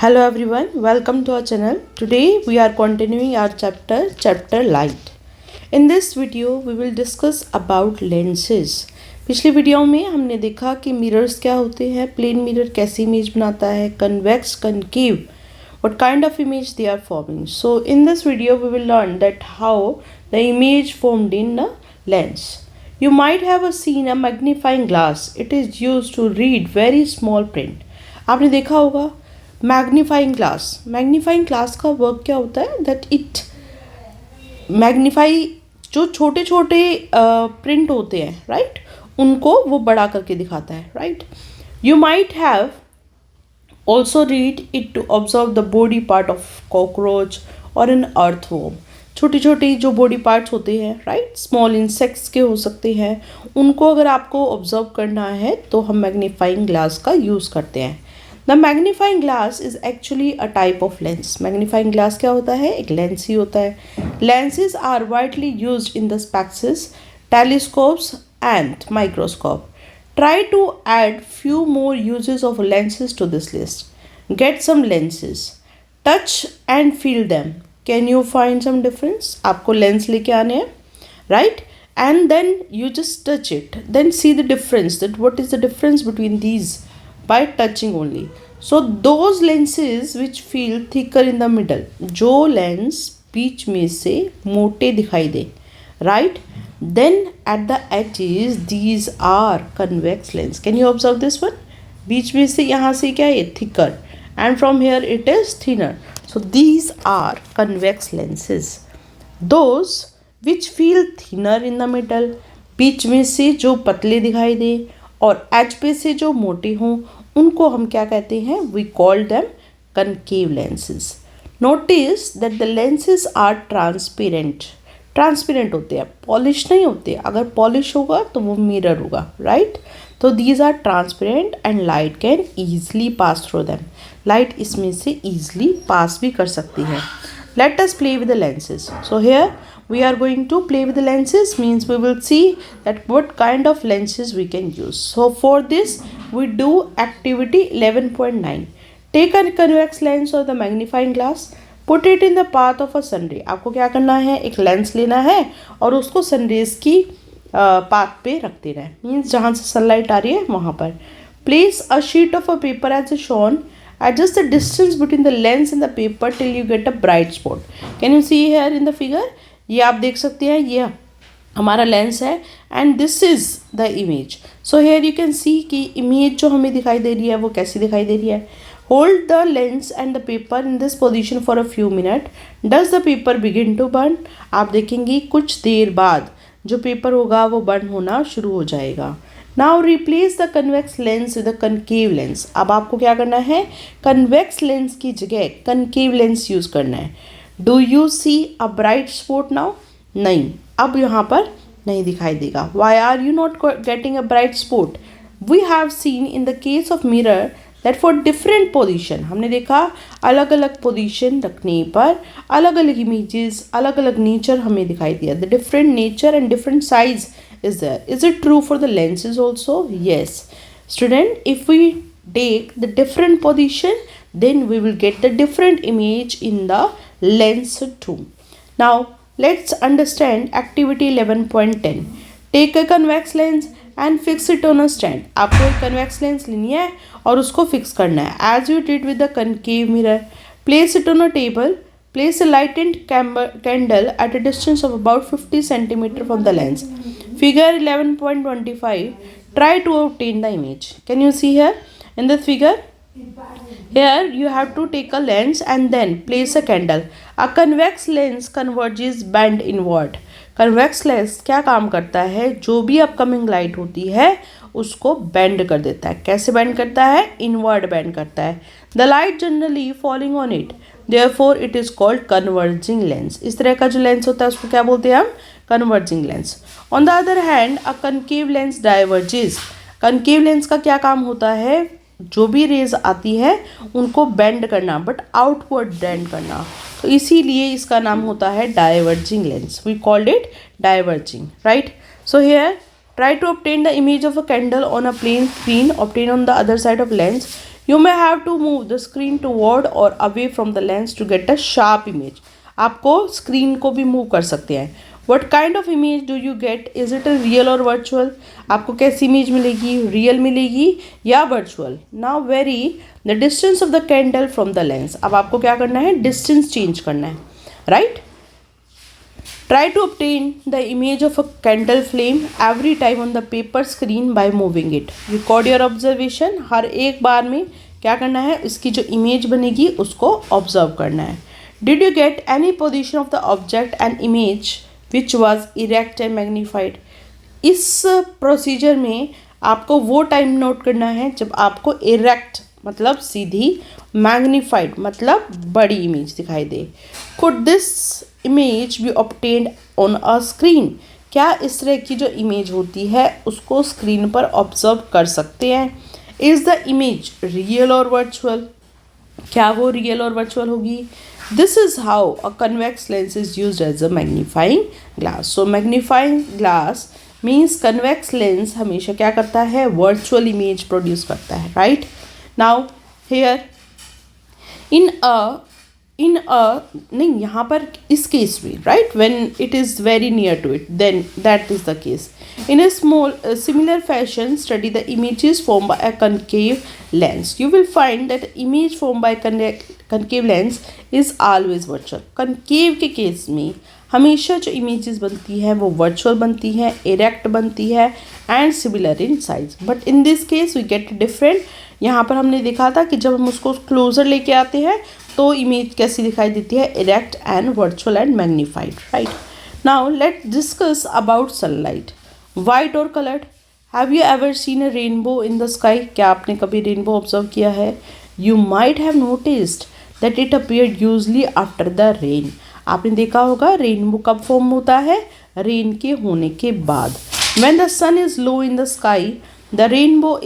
Hello everyone, welcome to our channel. Today we are continuing our chapter light. In this video we will discuss about lenses. पिछली video में हमने देखा कि mirrors क्या होते हैं, प्लेन मिरर कैसी इमेज बनाता है, convex, concave, what kind of image they are forming. So in this video we will learn that how the image formed in a lens. You might have seen a magnifying glass. It is used to read very small print. आपने देखा होगा magnifying glass का work क्या होता है that it magnify जो छोटे छोटे प्रिंट होते हैं राइट उनको वो बड़ा करके दिखाता है right. You might have also read it to observe the body part of cockroach और एन अर्थवॉर्म. छोटी छोटी जो बॉडी पार्ट्स होते हैं राइट स्मॉल इंसेक्ट्स के हो सकते हैं, उनको अगर आपको ऑब्जर्व करना है तो हम मैग्नीफाइंग ग्लास का यूज़ करते हैं. The magnifying glass is actually a type of lens. Magnifying glass क्या होता है, एक लेंस ही होता है. Lenses are widely used in the specses, telescopes and microscope. Try to add few more uses of lenses to this list. Get some lenses. Touch and feel them. Can you find some difference? आपको lens लेके आने हैं right? And then you just touch it. Then see the difference. That what is the difference between these? By touching only. So those lenses which feel thicker in the middle, जो lens बीच में से मोटे दिखाई दे right, then at the edges these are convex lens. Can you observe this one? बीच में से यहाँ से क्या है thicker and from here it is thinner. So these are convex lenses. Those which feel thinner in the middle, बीच में से जो पतले दिखाई दे और एज पे से जो मोटे हों उनको हम क्या कहते हैं, we call them concave lenses. Notice that the lenses are transparent होते हैं, पॉलिश नहीं होते. अगर पॉलिश होगा तो वो मिरर होगा राइट. तो these are transparent and light can easily pass through them. Light इसमें से ईजली पास भी कर सकती है. Let us play with the lenses. So here we are going to play with the lenses, means we will see that what kind of lenses we can use. So for this we do activity 11.9. Take a convex lens or the magnifying glass, put it in the path of a sun ray. आपको क्या करना है, एक lens लेना है और उसको sun rays की पाथ पे रख देना है, मीन्स जहाँ से सनलाइट आ रही है वहाँ पर. Place a sheet of a paper as shown. Adjust the distance between the lens and the paper till you get a bright spot. Can you see here in the figure? ये आप देख सकते हैं, ये हमारा लेंस है and this is the image. So here you can see कि image जो हमें दिखाई दे रही है वो कैसी दिखाई दे रही है. Hold the lens and the paper in this position for a few minutes. Does the paper begin to burn? आप देखेंगे कुछ देर बाद जो पेपर होगा वो बर्न होना शुरू हो जाएगा. Now replace the convex lens with the concave lens. अब आपको क्या करना है, कन्वेक्स लेंस की जगह कनकेव लेंस यूज़ करना है. Do you see a bright spot now? नहीं, अब यहाँ पर नहीं दिखाई देगा. Why are you not getting a bright spot? We have seen in the case of mirror that for different position, हमने देखा अलग अलग पोजिशन रखने पर अलग अलग इमेजेस, अलग अलग नेचर हमें दिखाई दिया. The different nature and different size is there. Is it true for the lenses also? Yes. Student, if we take the different position, then we will get the different image in the lens too. Now, let's understand activity 11.10. Take a convex lens and fix it on a stand. आपको एक convex lens लेनी है और उसको fix करना है. As you did with the concave mirror, place it on a table. Place a lighted candle at a distance of about 50 cm from the lens. Figure 11.25. Try to obtain the image. Can you see here in this figure? Here you have to take a lens and then place a candle. A convex lens converges bend inward. Convex lens क्या काम करता है, जो भी upcoming light होती है उसको bend कर देता है. कैसे बेंड करता है, इनवर्ड बेंड करता है. The light generally falling on it, therefore it is called converging lens. इस तरह का जो लेंस होता है उसको क्या बोलते हैं हम, converging lens. On the other hand a concave lens diverges. Concave lens का क्या काम होता है, जो भी रेज आती है उनको बेंड करना, बट आउटवर्ड बेंड करना. तो इसीलिए इसका नाम होता है diverging lens. We called it diverging right. So here try to obtain the image of a candle on a plain screen obtained on the other side of lens. You may have to move the screen toward or away from the lens to get a sharp image. आपको screen को भी move कर सकते हैं. What kind of image do you get? Is it a real or virtual? आपको कैसी image मिलेगी, real मिलेगी या virtual. Now vary the distance of the candle from the lens. अब आपको क्या करना है, डिस्टेंस चेंज करना है, right. Try to obtain the image of a candle flame every time on the paper screen by moving it. Record your observation. हर एक बार में क्या करना है, इसकी जो इमेज बनेगी उसको ऑब्जर्व करना है. Did you get any position of the object and image which was erect and magnified? इस प्रोसीजर में आपको वो टाइम नोट करना है जब आपको इरेक्ट मतलब सीधी, मैग्नीफाइड मतलब बड़ी इमेज दिखाई दे. Could this image be obtained on a screen? क्या इस तरह की जो इमेज होती है उसको स्क्रीन पर ऑब्जर्व कर सकते हैं. Is the image real or virtual? क्या वो रियल और वर्चुअल होगी. This is how a convex lens is used as a magnifying glass. So magnifying glass means convex lens हमेशा क्या करता है, वर्चुअल इमेज प्रोड्यूस करता है, right. Now here in a नहीं, यहाँ पर इस केस में, right, when it is very near to it, then that is the case. In a small similar fashion, study the images formed by a concave lens. You will find that image formed by concave lens is always virtual. Concave के case में हमेशा जो images बनती हैं वो virtual बनती हैं, erect बनती है and similar in size. But in this case we get different. यहाँ पर हमने देखा था कि जब हम उसको क्लोजर लेके आते हैं तो इमेज कैसी दिखाई देती है, erect and virtual and magnified, right? Now let's discuss about sunlight. White or colored? Have you ever seen a rainbow in the sky? क्या आपने कभी रेनबो ऑब्जर्व किया है? You might have noticed that it appeared usually after the rain. आपने देखा होगा rainbow कब form होता है, रेन के होने के बाद. When the sun is low in the sky, the rainbow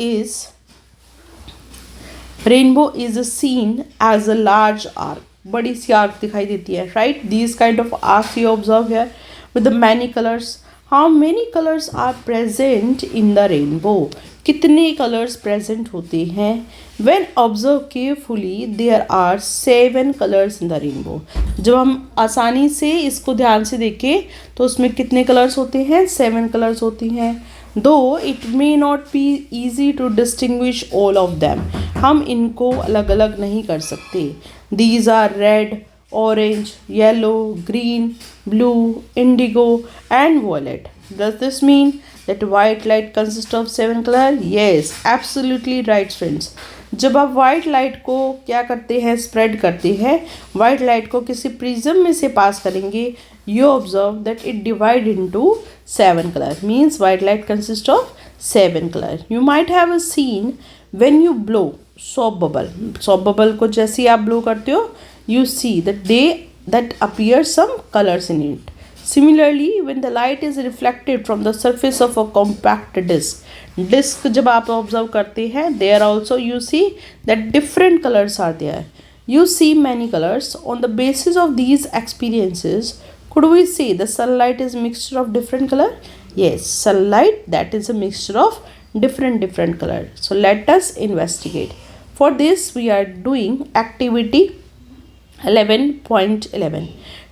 is seen as a large arc. बड़ी सी आर्क दिखाई देती है, right? These kind of arcs you observe here with the many colors. How many colors are present in the rainbow? कितने colors present होते हैं? When observe carefully, there are 7 colors in the rainbow. जब हम आसानी से इसको ध्यान से देखें तो उसमें कितने colors होते हैं? 7 colors होती हैं. Though it may not be easy to distinguish all of them. हम इनको अलग अलग नहीं कर सकते. These are red, orange, yellow, green, blue, indigo and violet. Does this mean that white light consists of 7 colors? Yes, absolutely right friends. जब आप white light को क्या करते हैं, spread करते हैं, white light को किसी prism में से pass करेंगे, you observe that it divide into 7 colors. Means white light consists of 7 colors. You might have seen when you blow soap bubble. Soap bubble को जैसे आप blow करते हो, you see that appear some colors in it. Similarly, when the light is reflected from the surface of a compact disk जब आप observe करते हैं, there also you see that different colors are there. You see many colors. On the basis of these experiences, could we say the sunlight is a mixture of different color? Yes, sunlight that is a mixture of different colors. So let us investigate. For this we are doing activity 11.11.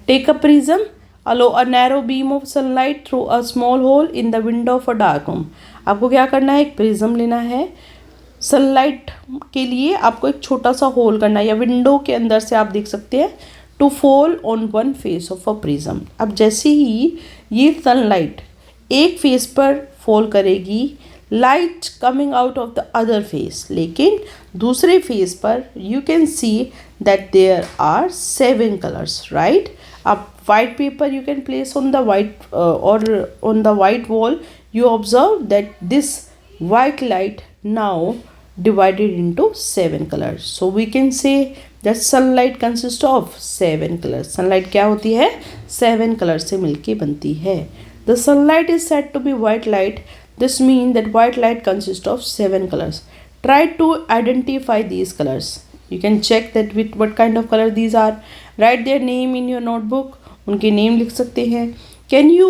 Take a prism. Allow a narrow beam of sunlight through a small hole in the window of a dark room. आपको क्या करना है, एक prism लेना है. Sunlight के लिए आपको एक छोटा सा होल करना है या विंडो के अंदर से आप देख सकते हैं. To fall on one face of a prism. अब जैसे ही ये सनलाइट एक फेस पर फॉल करेगी, light coming out of the other face, लेकिन दूसरे फेस पर you can see that there are 7 colours, right. अब white paper you can place on the white or on the white wall. You observe that this white light now divided into 7 colors. So we can say that sunlight consists of 7 colors. Sunlight क्या होती है, 7 colors से मिलके बनती है. The sunlight is said to be white light. This means that white light consists of 7 colors. Try to identify these colors. You can check that with what kind of color these are. Write their name in your notebook. उनके name लिख सकते हैं. Can you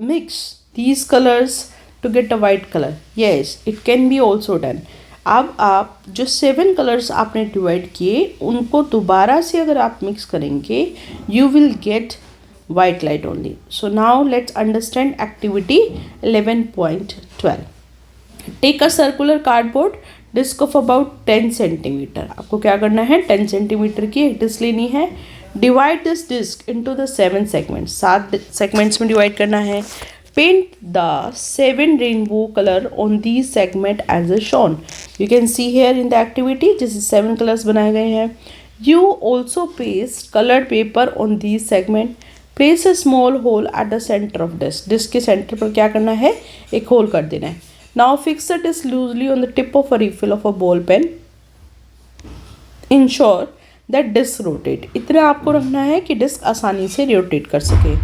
mix these colors to get a white color? Yes, it can be also done. अब आप जो 7 colours आपने divide किए उनको दोबारा से अगर आप मिक्स करेंगे you will get white light only. So now let's understand activity 11.12. Take a circular cardboard disk of about 10 centimeter. आपको क्या करना है, 10 सेंटीमीटर की एक डिस्क लेनी है. Divide this disc into the 7 segments. 7 segments में डिवाइड करना है. Paint the 7 rainbow color on these segment as shown. You can see here in the activity जिसे 7 colors बनाए गए हैं. You also paste colored paper on these segment. Place a small hole at the centre of disc. Disc के centre पर क्या करना है, एक होल कर देना है. Now fix the disc loosely on the tip of a refill of a ball pen. Ensure that disc rotate. इतना आपको रखना है कि डिस्क आसानी से रोटेट कर सके.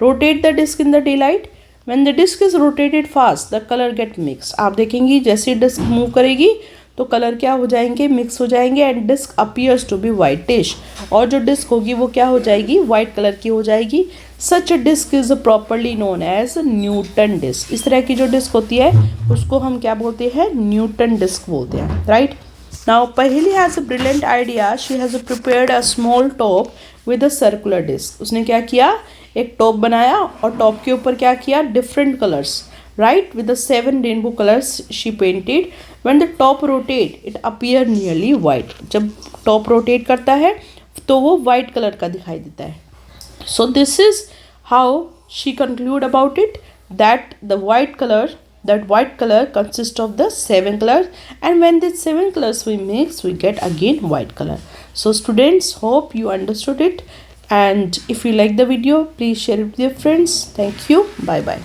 Rotate the disc in the daylight. When the disc is rotated fast the colour get mix. आप देखेंगे जैसे डिस्क मूव करेगी तो कलर क्या हो जाएंगे, मिक्स हो जाएंगे. And disc appears to be whitish. और जो डिस्क होगी वो क्या हो जाएगी, वाइट कलर की हो जाएगी. Such a disc is properly known as Newton disc. इस तरह की जो डिस्क होती है उसको हम क्या बोलते हैं, न्यूटन डिस्क बोलते हैं. Right. Now Paheli has a brilliant idea. She has prepared a small top with a circular disc. उसने क्या किया, एक टॉप बनाया और टॉप के ऊपर क्या किया, different colours. Right, with the 7 rainbow colors she painted. When the top rotate, it appear nearly white. जब top rotate करता है तो वो white color का दिखाई देता है. So this is how she conclude about it, that white color consists of the 7 colors, and when these 7 colors we mix, we get again white color. So students, hope you understood it, and if you like the video, please share it with your friends. Thank you. Bye bye.